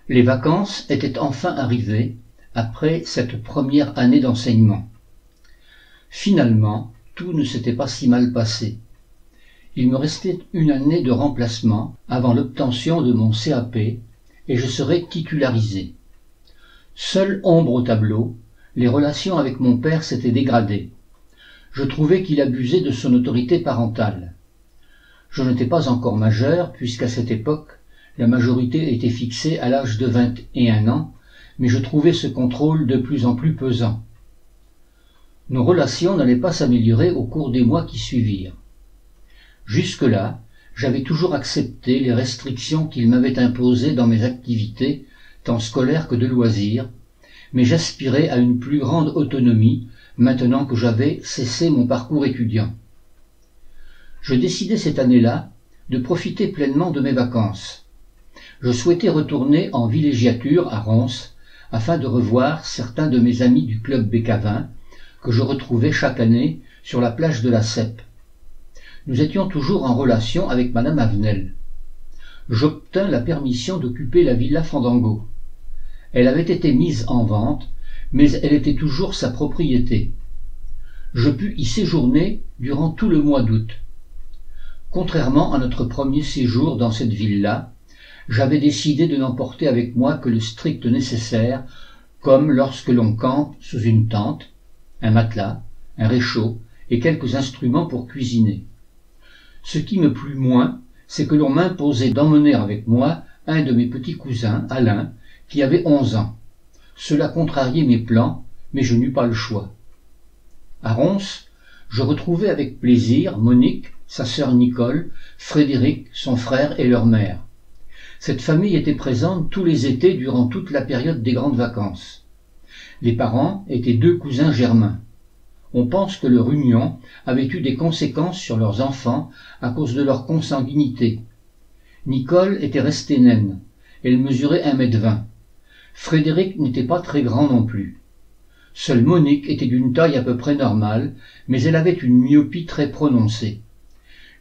Les vacances étaient enfin arrivées après cette première année d'enseignement. Finalement, tout ne s'était pas si mal passé. Il me restait une année de remplacement avant l'obtention de mon CAP et je serais titularisé. Seule ombre au tableau, les relations avec mon père s'étaient dégradées. Je trouvais qu'il abusait de son autorité parentale. Je n'étais pas encore majeur, puisqu'à cette époque, la majorité était fixée à l'âge de 21 ans, mais je trouvais ce contrôle de plus en plus pesant. Nos relations n'allaient pas s'améliorer au cours des mois qui suivirent. Jusque-là, j'avais toujours accepté les restrictions qu'il m'avait imposées dans mes activités, tant scolaires que de loisirs, mais j'aspirais à une plus grande autonomie maintenant que j'avais cessé mon parcours étudiant. Je décidai cette année-là de profiter pleinement de mes vacances. Je souhaitais retourner en villégiature à Rons afin de revoir certains de mes amis du club Bécavin que je retrouvais chaque année sur la plage de la Cèpe. Nous étions toujours en relation avec madame Avenel. J'obtins la permission d'occuper la villa Fandango. Elle avait été mise en vente, mais elle était toujours sa propriété. Je pus y séjourner durant tout le mois d'août. Contrairement à notre premier séjour dans cette villa, j'avais décidé de n'emporter avec moi que le strict nécessaire, comme lorsque l'on campe sous une tente, un matelas, un réchaud et quelques instruments pour cuisiner. Ce qui me plut moins, c'est que l'on m'imposait d'emmener avec moi un de mes petits cousins, Alain, qui avait 11 ans. Cela contrariait mes plans, mais je n'eus pas le choix. À Rons, je retrouvai avec plaisir Monique, sa sœur Nicole, Frédéric, son frère et leur mère. Cette famille était présente tous les étés durant toute la période des grandes vacances. Les parents étaient deux cousins germains. On pense que leur union avait eu des conséquences sur leurs enfants à cause de leur consanguinité. Nicole était restée naine. Elle mesurait 1,20 m. Frédéric n'était pas très grand non plus. Seule Monique était d'une taille à peu près normale, mais elle avait une myopie très prononcée.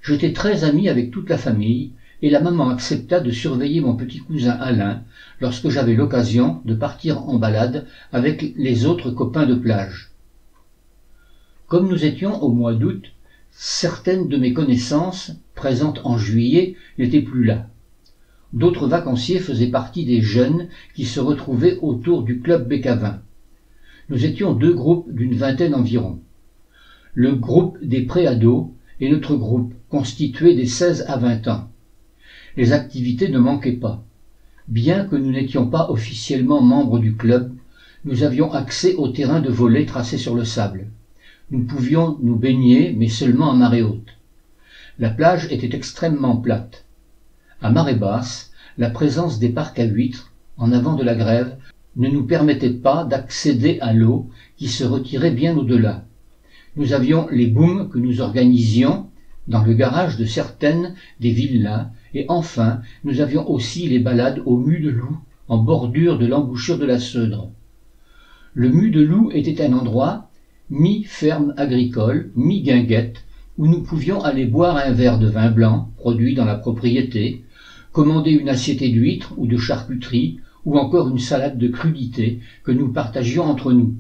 J'étais très ami avec toute la famille, et la maman accepta de surveiller mon petit cousin Alain lorsque j'avais l'occasion de partir en balade avec les autres copains de plage. Comme nous étions au mois d'août, certaines de mes connaissances, présentes en juillet, n'étaient plus là. D'autres vacanciers faisaient partie des jeunes qui se retrouvaient autour du club Bécavin. Nous étions deux groupes d'une vingtaine environ. Le groupe des préados et notre groupe, constitué des 16 à 20 ans. Les activités ne manquaient pas. Bien que nous n'étions pas officiellement membres du club, nous avions accès au terrain de volley tracé sur le sable. Nous pouvions nous baigner, mais seulement à marée haute. La plage était extrêmement plate. À marée basse, la présence des parcs à huîtres, en avant de la grève, ne nous permettait pas d'accéder à l'eau qui se retirait bien au-delà. Nous avions les booms que nous organisions dans le garage de certaines des villas, et enfin nous avions aussi les balades au Mu de Loup, en bordure de l'embouchure de la Seudre. Le Mu de Loup était un endroit mi-ferme agricole, mi-guinguette, où nous pouvions aller boire un verre de vin blanc produit dans la propriété, commander une assiette d'huîtres ou de charcuterie, ou encore une salade de crudités que nous partagions entre nous.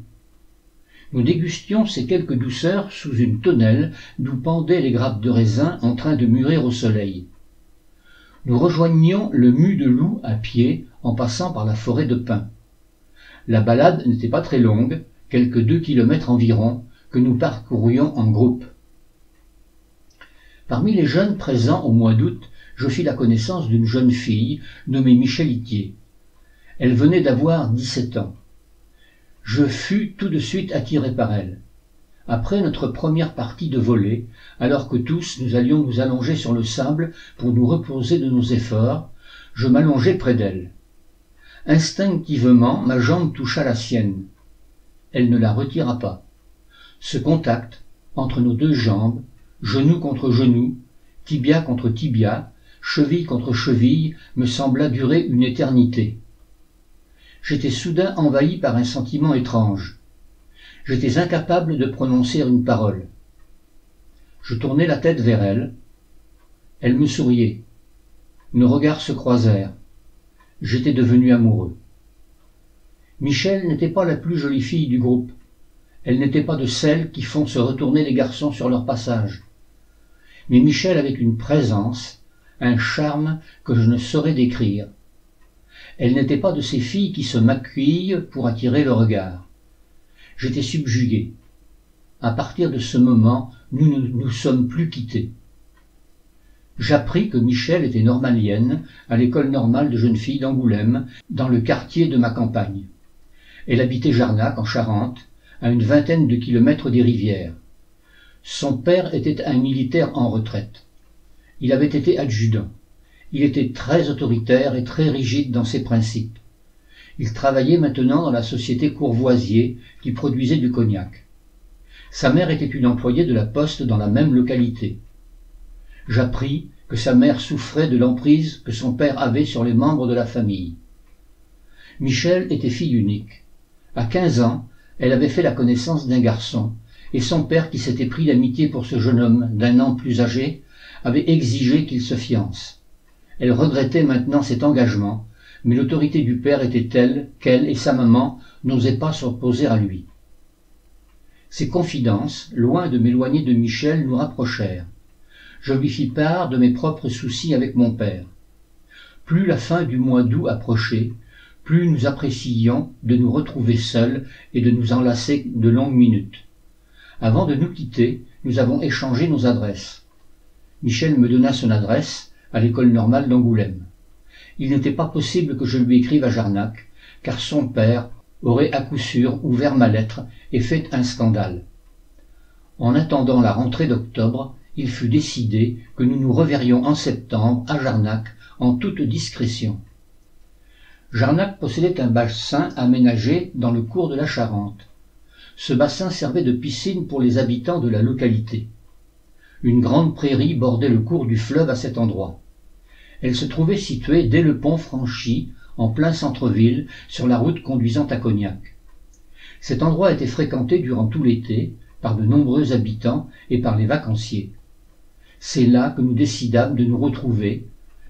Nous dégustions ces quelques douceurs sous une tonnelle d'où pendaient les grappes de raisin en train de mûrir au soleil. Nous rejoignions le Mu de Loup à pied en passant par la forêt de pins. La balade n'était pas très longue, quelques 2 kilomètres environ, que nous parcourions en groupe. Parmi les jeunes présents au mois d'août, je fis la connaissance d'une jeune fille nommée Michelitier. Elle venait d'avoir 17 ans. Je fus tout de suite attiré par elle. Après notre première partie de volley, alors que tous nous allions nous allonger sur le sable pour nous reposer de nos efforts, je m'allongeai près d'elle. Instinctivement, ma jambe toucha la sienne. Elle ne la retira pas. Ce contact, entre nos deux jambes, genou contre genou, tibia contre tibia, cheville contre cheville, me sembla durer une éternité. J'étais soudain envahi par un sentiment étrange. J'étais incapable de prononcer une parole. Je tournai la tête vers elle. Elle me souriait. Nos regards se croisèrent. J'étais devenu amoureux. Michel n'était pas la plus jolie fille du groupe. Elle n'était pas de celles qui font se retourner les garçons sur leur passage. Mais Michel avait une présence, un charme que je ne saurais décrire. Elle n'était pas de ces filles qui se maquillent pour attirer le regard. J'étais subjugué. À partir de ce moment, nous ne nous sommes plus quittés. J'appris que Michel était normalienne à l'école normale de jeunes filles d'Angoulême, dans le quartier de ma campagne. Elle habitait Jarnac, en Charente, à une vingtaine de kilomètres des rivières. Son père était un militaire en retraite. Il avait été adjudant. Il était très autoritaire et très rigide dans ses principes. Il travaillait maintenant dans la société Courvoisier qui produisait du cognac. Sa mère était une employée de la poste dans la même localité. J'appris que sa mère souffrait de l'emprise que son père avait sur les membres de la famille. Michel était fille unique. À 15 ans, elle avait fait la connaissance d'un garçon, et son père, qui s'était pris d'amitié pour ce jeune homme d'un an plus âgé, avait exigé qu'il se fiance. Elle regrettait maintenant cet engagement, mais l'autorité du père était telle qu'elle et sa maman n'osaient pas s'opposer à lui. Ces confidences, loin de m'éloigner de Michel, nous rapprochèrent. Je lui fis part de mes propres soucis avec mon père. Plus la fin du mois d'août approchait, plus nous apprécions de nous retrouver seuls et de nous enlacer de longues minutes. Avant de nous quitter, nous avons échangé nos adresses. Michel me donna son adresse à l'école normale d'Angoulême. Il n'était pas possible que je lui écrive à Jarnac, car son père aurait à coup sûr ouvert ma lettre et fait un scandale. En attendant la rentrée d'octobre, il fut décidé que nous nous reverrions en septembre à Jarnac en toute discrétion. Jarnac possédait un bassin aménagé dans le cours de la Charente. Ce bassin servait de piscine pour les habitants de la localité. Une grande prairie bordait le cours du fleuve à cet endroit. Elle se trouvait située dès le pont franchi, en plein centre-ville, sur la route conduisant à Cognac. Cet endroit était fréquenté durant tout l'été par de nombreux habitants et par les vacanciers. C'est là que nous décidâmes de nous retrouver,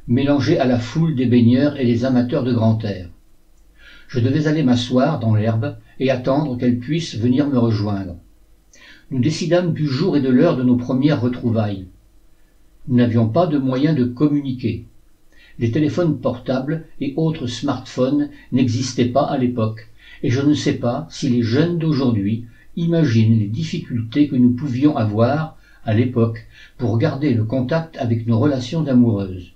mélangés à la foule des baigneurs et des amateurs de grand air. Je devais aller m'asseoir dans l'herbe et attendre qu'elle puisse venir me rejoindre. Nous décidâmes du jour et de l'heure de nos premières retrouvailles. Nous n'avions pas de moyens de communiquer. Les téléphones portables et autres smartphones n'existaient pas à l'époque, et je ne sais pas si les jeunes d'aujourd'hui imaginent les difficultés que nous pouvions avoir, à l'époque, pour garder le contact avec nos relations amoureuses.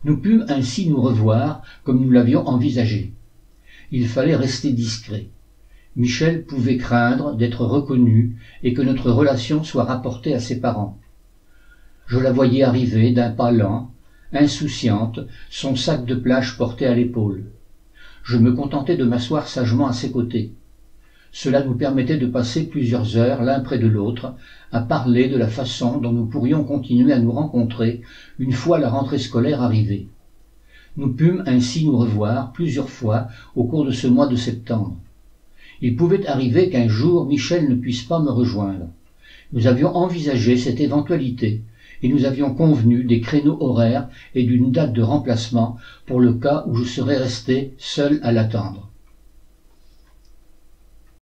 Nous pûmes ainsi nous revoir comme nous l'avions envisagé. Il fallait rester discret. Michel pouvait craindre d'être reconnu et que notre relation soit rapportée à ses parents. Je la voyais arriver d'un pas lent, insouciante, son sac de plage porté à l'épaule. Je me contentais de m'asseoir sagement à ses côtés. Cela nous permettait de passer plusieurs heures l'un près de l'autre, à parler de la façon dont nous pourrions continuer à nous rencontrer une fois la rentrée scolaire arrivée. Nous pûmes ainsi nous revoir plusieurs fois au cours de ce mois de septembre. Il pouvait arriver qu'un jour Michel ne puisse pas me rejoindre. Nous avions envisagé cette éventualité et nous avions convenu des créneaux horaires et d'une date de remplacement pour le cas où je serais resté seul à l'attendre.